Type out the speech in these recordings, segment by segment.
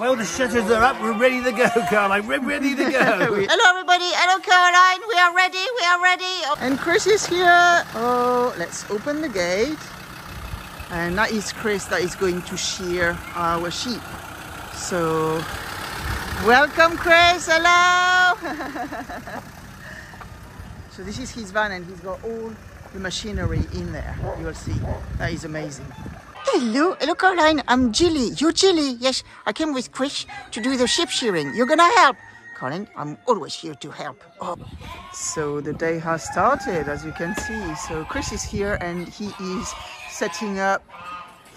Well, the shutters are up. We're ready to go, Caroline. We're ready to go. Hello, everybody. Hello, Caroline. We are ready. We are ready. And Chris is here. Oh, let's open the gate. And that is Chris that is going to shear our sheep. So, welcome, Chris. Hello. So this is his van, and he's got all the machinery in there. You will see. That is amazing. Hello, Caroline. I'm Jilly. You're Jilly. Yes, I came with Chris to do the sheep shearing. You're gonna help. Caroline, I'm always here to help. Oh. So the day has started, as you can see. So Chris is here, and he is setting up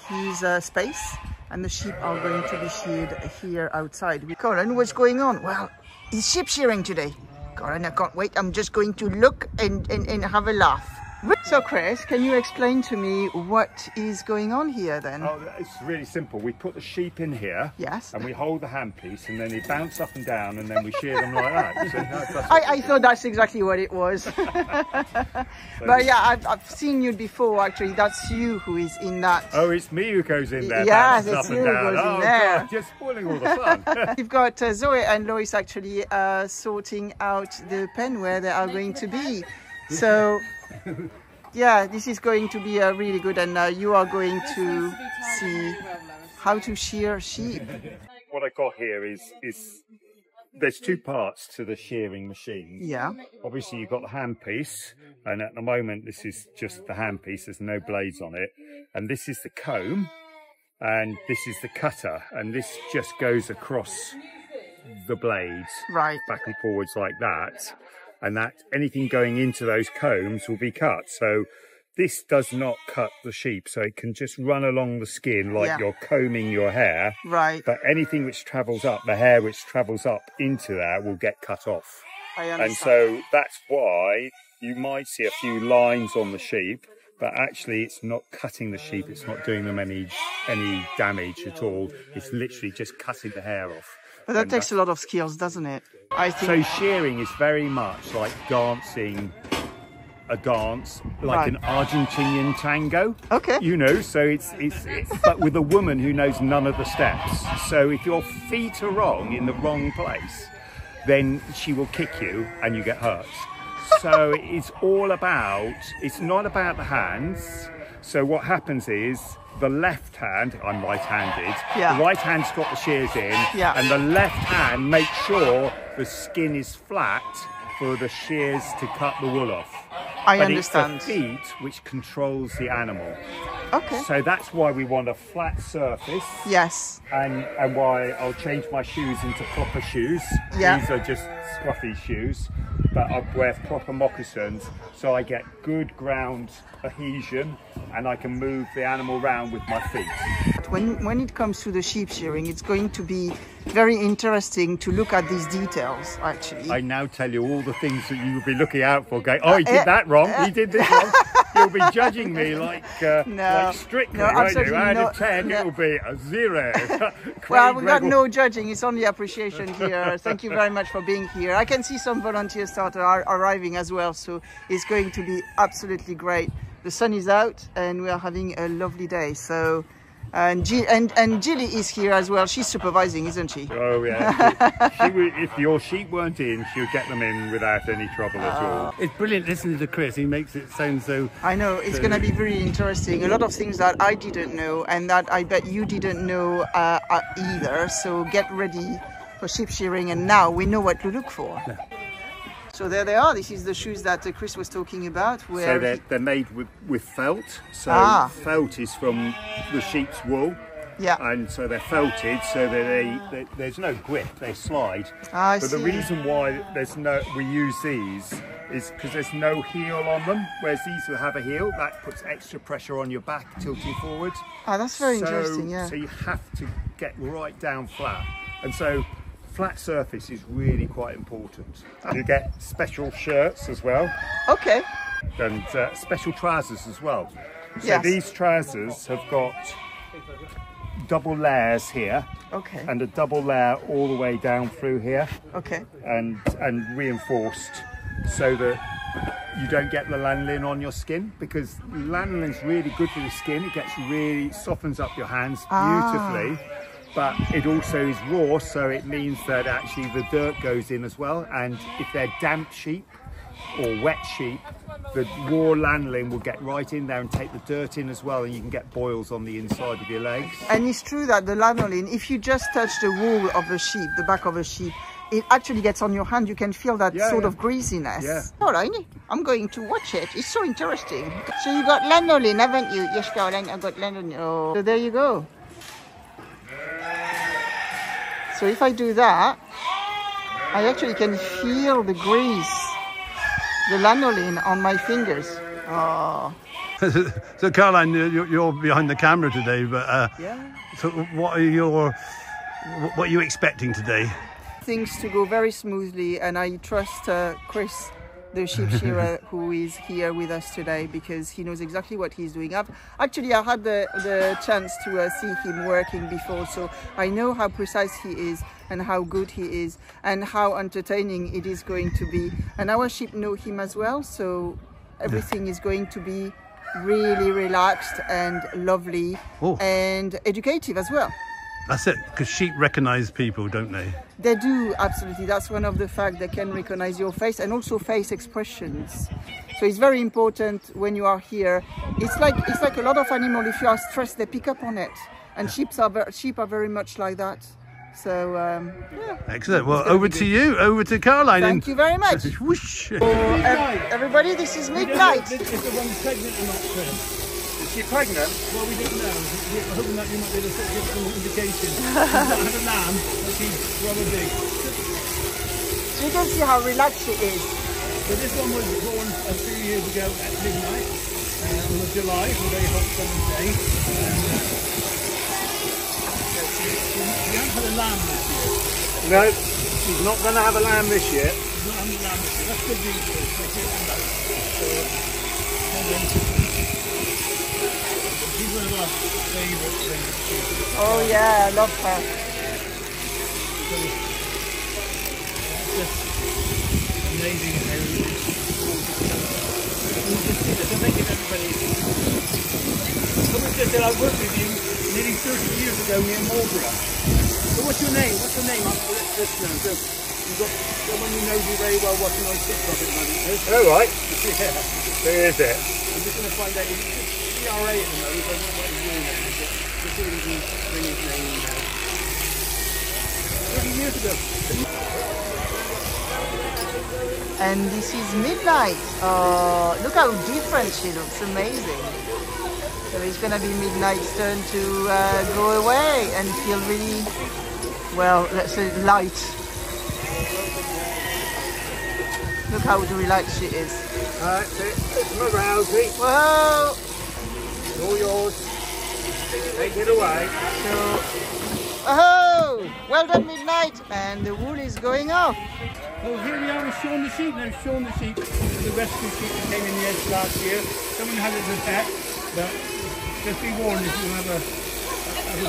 his space, and the sheep are going to be sheared here outside. Caroline, what's going on? Well, it's sheep shearing today. Caroline, I can't wait. I'm just going to look and have a laugh. So Chris, can you explain to me what is going on here then? Oh, it's really simple. We put the sheep in here, yes, and we hold the handpiece, and then they bounce up and down, and then we shear them like that. So I thought that's exactly what it was. But yeah, I've seen you before actually. That's you who is in that. Oh, it's me who goes in there. Yes, it's you who goes in there. God, just spoiling all the fun. You've got Zoe and Lois actually sorting out the pen where they are going to be. So yeah, this is going to be really good, and you are going to see how to shear sheep. What I got here is there's two parts to the shearing machine. Yeah. Obviously you've got the handpiece, and at the moment this is just the handpiece, there's no blades on it. And this is the comb, and this is the cutter, and this just goes across the blades, right, back and forwards like that. And that anything going into those combs will be cut. So this does not cut the sheep, so it can just run along the skin like you're combing your hair. Right. But anything which travels up, the hair which travels up into that will get cut off. I understand. And so that's why you might see a few lines on the sheep, but actually it's not cutting the sheep, it's not doing them any damage at all. It's literally just cutting the hair off. But that takes a lot of skills, doesn't it? I think. So shearing is very much like dancing a dance, like an Argentinian tango. Okay. You know, so it's but with a woman who knows none of the steps. So if your feet are wrong in the wrong place, then she will kick you and you get hurt. So it's all about, it's not about the hands. So what happens is, the left hand, I'm right-handed, the right hand's got the shears in, and the left hand makes sure the skin is flat for the shears to cut the wool off. I understand. It's the feet which controls the animal. Okay. So that's why we want a flat surface. Yes. And why I'll change my shoes into proper shoes. Yeah. These are just scruffy shoes, but I wear proper moccasins, so I get good ground adhesion, and I can move the animal around with my feet. When it comes to the sheep shearing, it's going to be very interesting to look at these details, actually. I now tell you all the things that you will be looking out for, going, oh, he did that wrong, he did this wrong. You'll be judging me like strictly, won't you? Out of 10, it will be a 0. Well, we got no judging, it's only appreciation here. Thank you very much for being here. I can see some volunteers start arriving as well, so it's going to be absolutely great. The sun is out and we are having a lovely day. So, and Jilly is here as well. She's supervising, isn't she? Oh yeah. If your sheep weren't in, she would get them in without any trouble at all. It's brilliant listening to Chris. He makes it sound so... I know, it's going to be very interesting. A lot of things that I didn't know and that I bet you didn't know either. So get ready for sheep shearing, and now we know what to look for. Yeah. So there they are. This is the shoes that Chris was talking about. Where so they're made with felt. So felt is from the sheep's wool. Yeah. And so they're felted, so that there's no grip. They slide. I see. The reason why we use these is because there's no heel on them, whereas these will have a heel. That puts extra pressure on your back, tilting forward. Oh, that's very interesting. Yeah. So you have to get right down flat, and so flat surface is really quite important. You get special shirts as well. Okay. And special trousers as well. So yes. These trousers have got double layers here. Okay. and a double layer all the way down through here, Okay. and reinforced so that you don't get the lanolin on your skin, because lanolin's really good for the skin. It really softens up your hands beautifully, but it also is raw, so it means that actually the dirt goes in as well. And if they're damp sheep or wet sheep, the raw lanolin will get right in there and take the dirt in as well, and you can get boils on the inside of your legs. And it's true that the lanolin, if you just touch the wool of the sheep, the back of a sheep, it actually gets on your hand. You can feel that sort of greasiness. Yeah. All right, I'm going to watch it. It's so interesting. So you got lanolin, haven't you? Yes, Caroline, I've got lanolin. Oh. So there you go. So if I do that, I actually can feel the grease, the lanolin on my fingers. Oh. So Caroline, you're behind the camera today, but so what are you expecting today? Things to go very smoothly, and I trust Chris, the sheep shearer, who is here with us today, because he knows exactly what he's doing. I had the chance to see him working before, so I know how precise he is and how good he is and how entertaining it is going to be. And our sheep know him as well, so everything is going to be really relaxed and lovely and educative as well. That's it, because sheep recognise people, don't they? They do, absolutely. That's one of the facts. They can recognise your face, and also face expressions. So it's very important when you are here. It's like a lot of animals. If you are stressed, they pick up on it, and sheep are very much like that. So yeah. Excellent. Well, over to you, over to Caroline. Thank you very much. Whoosh. Everybody, this is midnight. Is the one pregnant or not first? Is she pregnant? Well, we don't know. We're hoping that you might be able to give some indication. She's not had a lamb, but she's rather big. So you can see how relaxed she is. So this one was born a few years ago at midnight on July, a very hot summer day. We haven't had a lamb this year. No, she's not going to have a lamb this year. She's not having a lamb this year. That's good news for us. She's one of our favourite things. Oh yeah, I love her. So it's just amazing how I'm thinking everybody. Someone just said I worked with you nearly 30 years ago near Marlborough. So what's your name? What's your name? I'm listening. So you've got someone who knows you very well watching on TikTok at the moment. Oh, right. Yeah. Who is it? I'm just going to find out. Shearer at the moment, I don't know what his real name is, but just see if we can bring his name down. 30 years ago. And this is midnight. Look how different she looks. Amazing. So it's gonna be Midnight's turn to go away and feel really, well, let's say light. Look how relaxed she is. That's it. It's my Rousey. Whoa! It's all yours. Take it away. So, oh, well done, Midnight. And the wool is going off. Well, here we are with Shaun the sheep. Now, Shaun the sheep is the rescue sheep that came in the edge last year. Someone had it as a pet, but just be warned, if you have a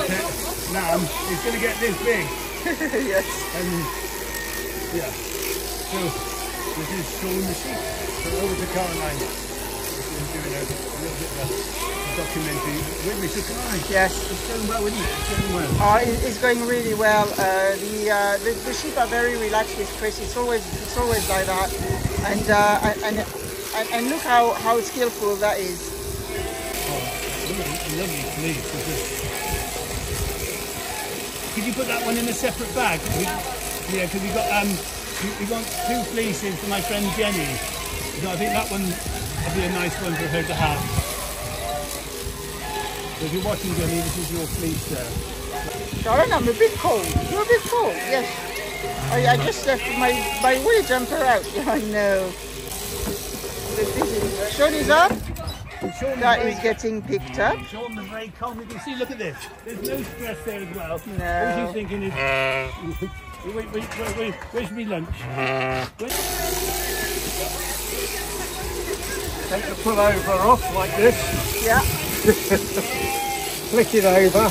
pet lamb, it's going to get this big. Yes. And yeah, so this is Shaun the sheep. So over to Caroline. She's doing a little bit of a documentary with me. So Caroline, Yes. it's going well, isn't it? It's going well. Oh, it's going really well. The sheep are very relaxed with Chris. It's always like that. And look how skillful that is. Lovely fleece. Could you put that one in a separate bag? Yeah, because we got two fleeces for my friend Jenny. So I think that one would be a nice one for her to have. So if you're watching, Jenny, this is your fleece there. Sharon, I'm a bit cold. You're a bit cold, yes. Oh, yeah, I just left my woolly jumper out. I know. Shaun is up. That is getting picked up. Shaun was very calm. You can see, look at this. There's no stress there as well. No. All she's thinking is, wait, where's me lunch? Take the pullover off like this. Yeah. Flick it over.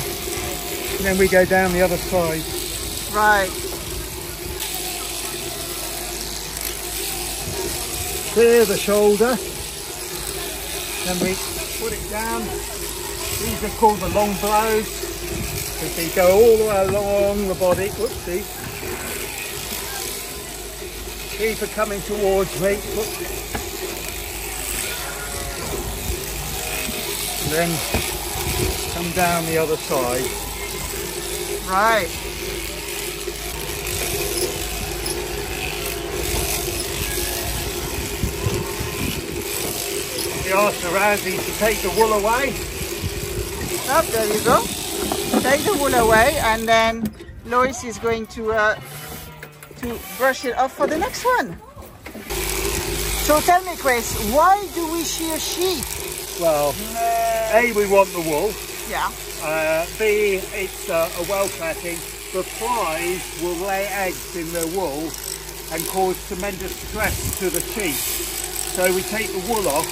and then we go down the other side. Right. Clear the shoulder, then we put it down. These are called the long blows, because they go all the way along the body. Whoopsie. Keep it coming towards me. Whoops. And then come down the other side. Right. We asked Razi to take the wool away. Oh, there you go. Take the wool away, and then Lois is going to brush it off for the next one. So tell me, Chris, why do we shear sheep? Well, A, we want the wool. Yeah. B, it's a well cutting. The flies will lay eggs in the wool and cause tremendous stress to the sheep. So we take the wool off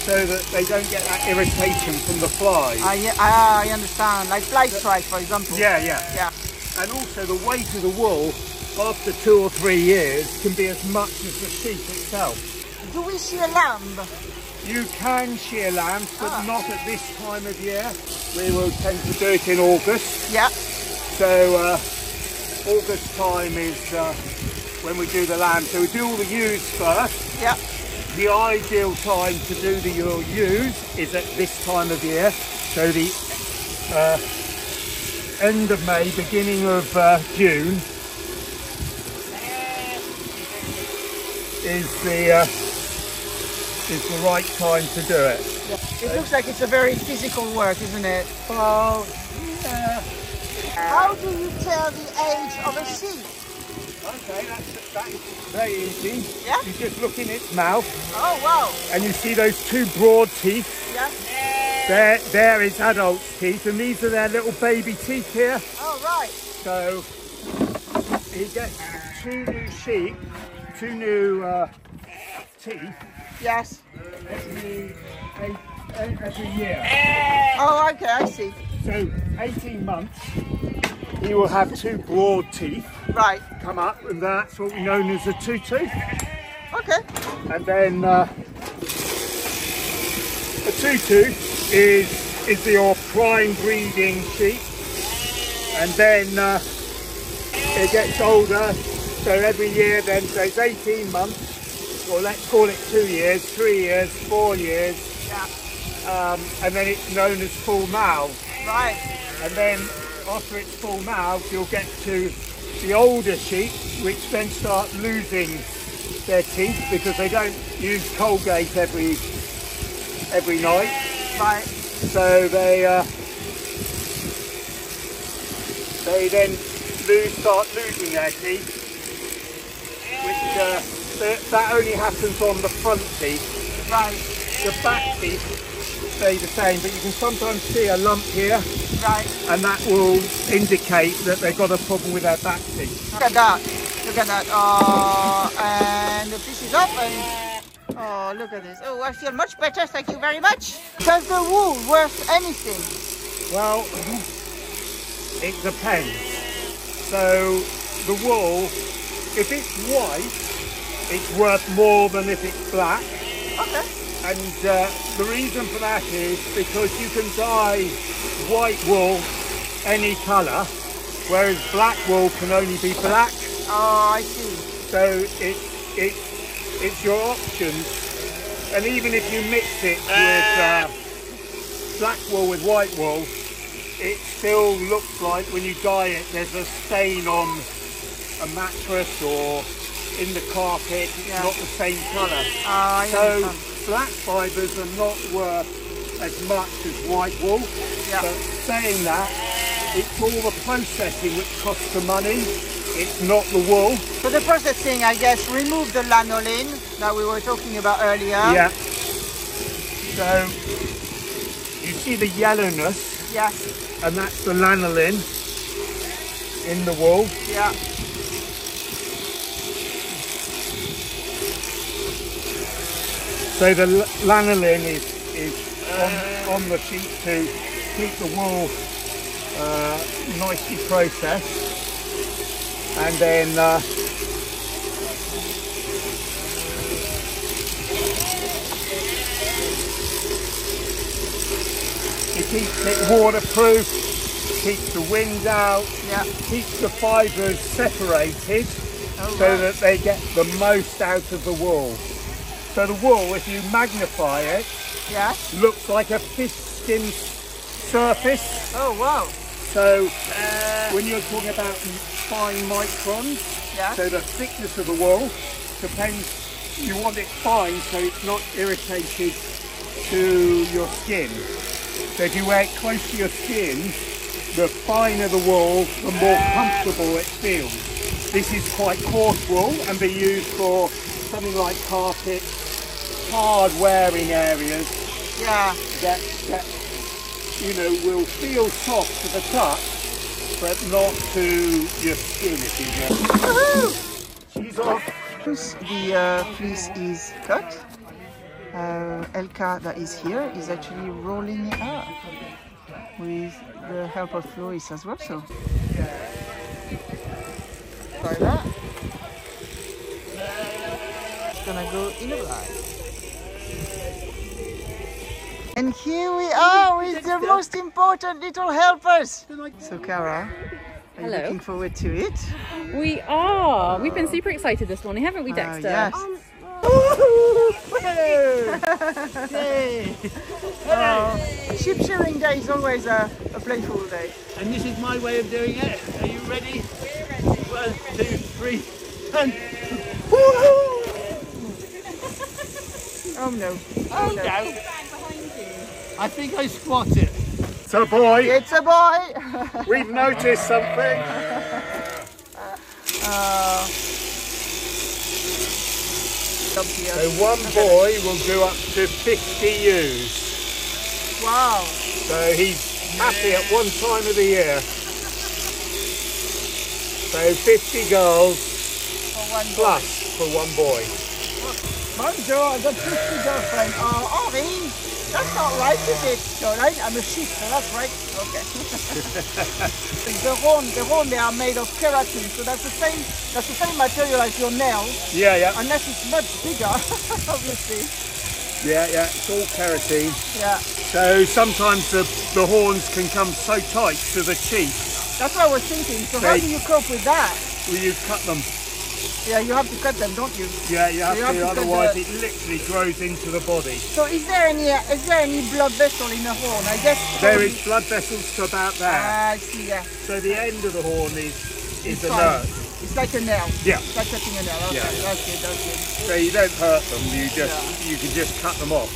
so that they don't get that irritation from the flies. I understand, like fly strike, for example. Yeah. And also the weight of the wool after 2 or 3 years can be as much as the sheep itself. Do we shear lamb? You can shear lambs, but not at this time of year. We will tend to do it in August. Yeah. So August time is when we do the lamb. So we do all the ewes first. Yeah. The ideal time to do the ewes is at this time of year. So the end of May, beginning of June is the right time to do it. Yeah. It looks like it's a very physical work, isn't it? Well, yeah. How do you tell the age of a sheep? Okay, that is very easy. Yeah? You just look in its mouth. Oh, wow. And you see those 2 broad teeth. Yeah. There is adult teeth, and these are their little baby teeth here. Oh, right. So he gets 2 new sheep, 2 new teeth. Yes. Every year. Oh, okay, I see. So 18 months, he will have 2 broad teeth. Right. Come up, and that's what we know as a 2-tooth. Okay. And then a 2-tooth is your prime breeding sheep, and then it gets older. So every year, then so it's 18 months, or let's call it 2 years, 3 years, 4 years. Yeah. And then it's known as full male. Right. And then after it's full male, you'll get to the older sheep, which then start losing their teeth because they don't use Colgate every night. Right. So they then start losing their teeth, which that only happens on the front teeth. Right. The back teeth stay the same, but you can sometimes see a lump here. Right. And that will indicate that they've got a problem with their back teeth. Look at that. Look at that. Oh, and the fish is up, and oh, look at this. Oh, I feel much better. Thank you very much. Does the wool worth anything? Well, it depends. So the wool, if it's white, it's worth more than if it's black. Okay. And the reason for that is because you can dye white wool any colour, whereas black wool can only be black. Oh, I see. So it's your options. And even if you mix it with black wool with white wool, it still looks like when you dye it, there's a stain on a mattress or in the carpet. It's not the same colour. So black fibres are not worth as much as white wool. Yeah. But saying that, it's all the processing which costs the money. It's not the wool. So the processing, I guess, remove the lanolin that we were talking about earlier. Yeah. So you see the yellowness. Yeah. And that's the lanolin in the wool. Yeah. So the lanolin is on the sheep to keep the wool nicely processed, and then it keeps it waterproof, keeps the wind out, keeps the fibres separated so that they get the most out of the wool. So the wool, if you magnify it, looks like a fish skin surface. Oh wow. So when you're talking about fine microns, so the thickness of the wool depends, you want it fine so it's not irritated to your skin. So if you wear it close to your skin, the finer the wool, the more comfortable it feels. This is quite coarse wool and be used for something like carpet, hard wearing areas. That you know will feel soft to the touch, but not to your skin if you know. She's off. The fleece is cut. Elka that is here is actually rolling it up with the help of Lois as well. So try that. It's gonna go in a bag. And here we are with the most important little helpers. So Cara, are you looking forward to it? We are. We've been super excited this morning, haven't we, Dexter? Yes. Sheep shearing day is always a playful day. And this is my way of doing it. Are you ready? We're ready. 1, 2, 3, and woohoo! Oh no. Oh no. I think I squatted. It's a boy. It's a boy. We've noticed something. So one boy will do up to 50 ewes. Wow. So he's happy at one time of the year. So 50 girls plus for one boy. Bonjour, I've got 50 girlfriends. Oh, Henri, that's not right, is it? So I'm a sheep, so that's right. Okay. the horn, they are made of keratin, so that's the same material as your nails. Yeah. Unless it's much bigger, obviously. Yeah, it's all keratin. Yeah. So sometimes the horns can come so tight to the cheek. That's what I was thinking. So how do you cope with that? Well, you cut them. Yeah, you have to cut them, don't you? Yeah, you have to, otherwise it literally grows into the body. So is there any blood vessel in the horn? I guess there is blood vessels to about there. I see, yeah. So the end of the horn is a fine. nerve. It's like a nail. Yeah. It's like cutting a nail. Okay, Yeah. that's good. So you don't hurt them, you can just cut them off.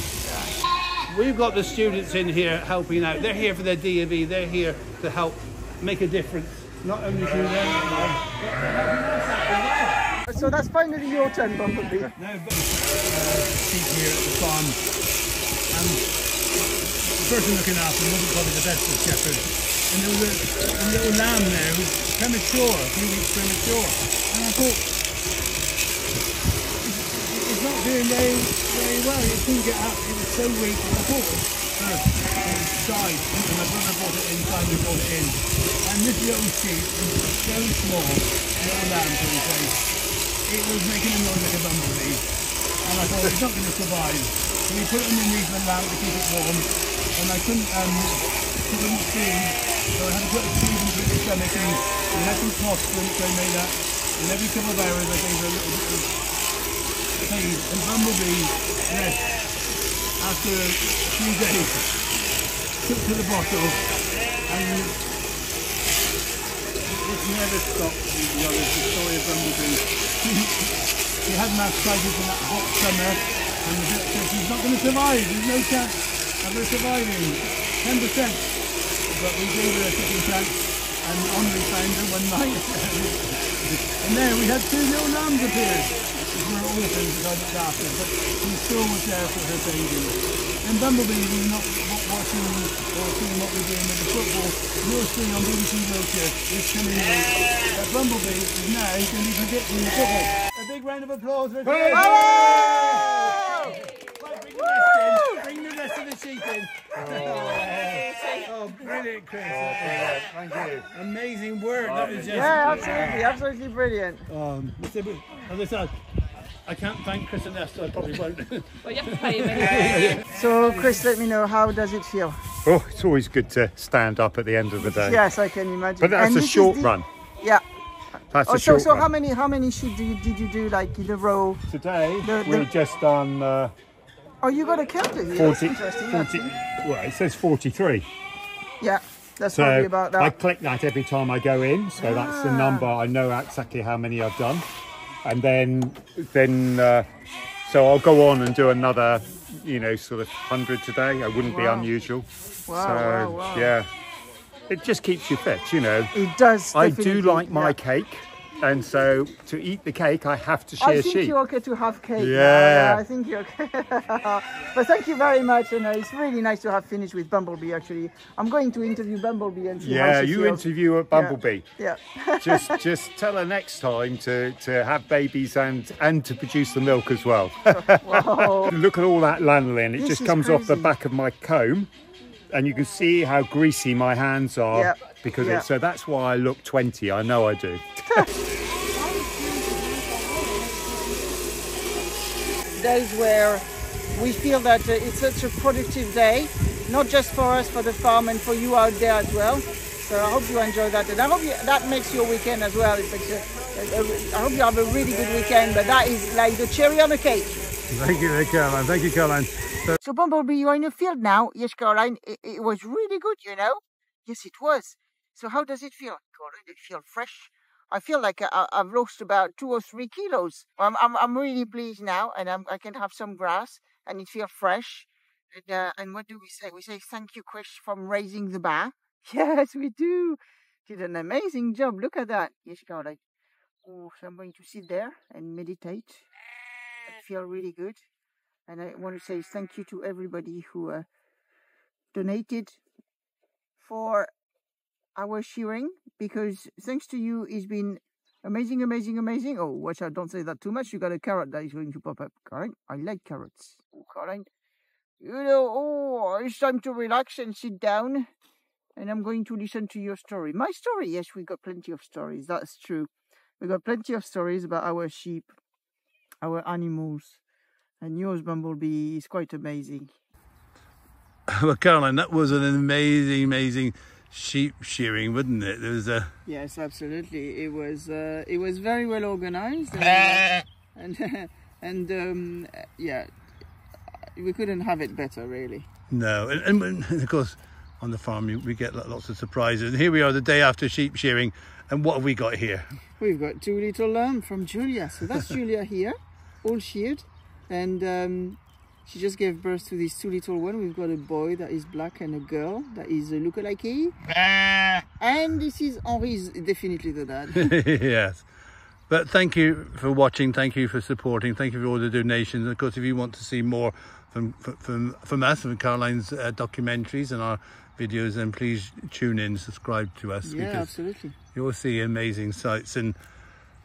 We've got the students in here helping out. They're here for their D&V. They're here to help make a difference. Not only to them, So that's finally your turn, Bumblebee. no, but sheep here at the farm. And the person looking after them wasn't probably the best of shepherds. And there was a little lamb there who was premature, a few weeks premature. And I thought, it's not doing very well. It couldn't get up. It was so weak. And I thought it died. And my brother brought it inside. We brought it in. And this little sheep was so small, little lamb, shall we say. It was making a noise like a bumblebee, and I thought it's not going to survive. So we put it underneath the lamp to keep it warm, and I couldn't feed, so I had to put a tube into its stomach, and we had some cloth splints I made that, and every couple of hours I gave her a little bit of feed, and bumblebee rest after a few days, took to the bottle, and it never stopped. The story of bumblebee. She had mastitis in that hot summer, and the vet said she's not going to survive. There's no chance of her surviving. 10%. But we gave her a second chance, and on we found her one night. And there we had 2 little lambs appear. Which were orphans that I looked after, but she still was there for her baby. And Bumblebee was not watching or seeing what we're doing with the football. You'll see on BBC Wiltshire this coming week that Bumblebee is now going to be predicting the football. A big round of applause for her. Right, bring the rest of the sheep in. Oh, brilliant, Chris. Thank you. Amazing work. That was just, Yeah, absolutely brilliant. as I said, I can't thank Chris enough, so I probably won't. Well, you have to pay him anyway. So, Chris, let me know, how does it feel? Oh, it's always good to stand up at the end of the day. Yes, I can imagine. But that's And a this short is the- run. Yeah. That's Oh, a short so run. how many sheep did you do, like in a row? Today, The- we've just done Oh, you got a counter here. 40, That's interesting. 40, well, it says 43. Yeah, that's So probably about that. I click that every time I go in. So that's the number. I know exactly how many I've done. And then so I'll go on and do another, sort of 100 today. It wouldn't be unusual. Wow, wow. Yeah, it just keeps you fit, It does. I do definitely, like my yeah. cake. And so to eat the cake, I have to I shear think sheep. you're okay to have cake. Yeah. I think you're okay. But thank you very much, and it's really nice to have finished with Bumblebee. Actually, I'm going to interview Bumblebee and see how Yeah, she you feels. interview at Bumblebee. Yeah. Just tell her next time to have babies and to produce the milk as well. Wow. Look at all that lanolin. It This just is comes off the crazy. back of my comb, and you can see how greasy my hands are Yeah, because yeah. so that's why I look 20. I know I do. Days where we feel that it's such a productive day, not just for us, for the farm, and for you out there as well. So I hope you enjoy that, and I hope that makes your weekend as well. It's I hope you have a really good weekend, but that is like the cherry on the cake. Thank you, Caroline. Thank you, Caroline. So Bumblebee, you are in the field now. Yes, Caroline, it was really good, Yes, it was. So how does it feel, Caroline? It feel fresh? I feel like I've lost about 2 or 3 kilos. I'm really pleased now, and I can have some grass, and it feels fresh. And what do we say? We say thank you, Chris, from Raising the Baa. Yes, we do. Did an amazing job. Look at that. Yes, Caroline. Oh, so I'm going to sit there and meditate. I feel really good. And I want to say thank you to everybody who donated for our shearing, because thanks to you, it's been amazing, amazing, amazing. Oh, watch out, don't say that too much. You got a carrot that is going to pop up. Caroline, I like carrots. Oh, Caroline, it's time to relax and sit down. And I'm going to listen to your story. My story, yes, we got plenty of stories. That's true. We got plenty of stories about our sheep, our animals. And yours, Bumblebee, is quite amazing. Well, Caroline, that was an amazing sheep shearing, wasn't it? There was a Yes, absolutely. It was very well organized, and yeah, we couldn't have it better, really. no, and of course on the farm we get lots of surprises. And here we are, the day after sheep shearing, and what have we got here? We've got 2 little lambs from Julia. So that's Julia here, all sheared, and she just gave birth to these 2 little ones. We've got a boy that is black and a girl that is a lookalike. And this is Henri's definitely the dad. Yes. But thank you for watching, thank you for supporting, thank you for all the donations. And of course, if you want to see more from us, from Caroline's documentaries and our videos, then please tune in, subscribe to us. Yeah, because absolutely. you'll see amazing sights. And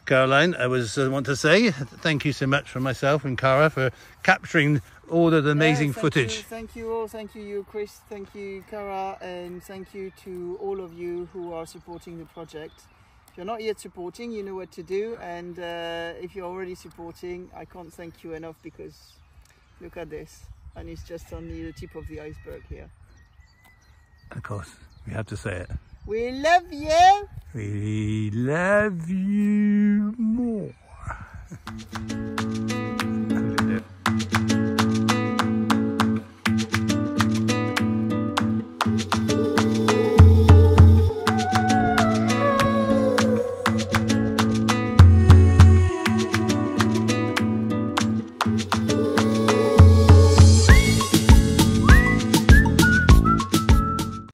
Caroline, I want to say thank you so much from myself and Cara for capturing all of the amazing footage. Thank you all. Thank you, Chris. Thank you, Cara. And thank you to all of you who are supporting the project. If you're not yet supporting, you know what to do. And if you're already supporting, I can't thank you enough, because look at this. And it's just only the tip of the iceberg here. Of course, we have to say it. We love you. We love you more.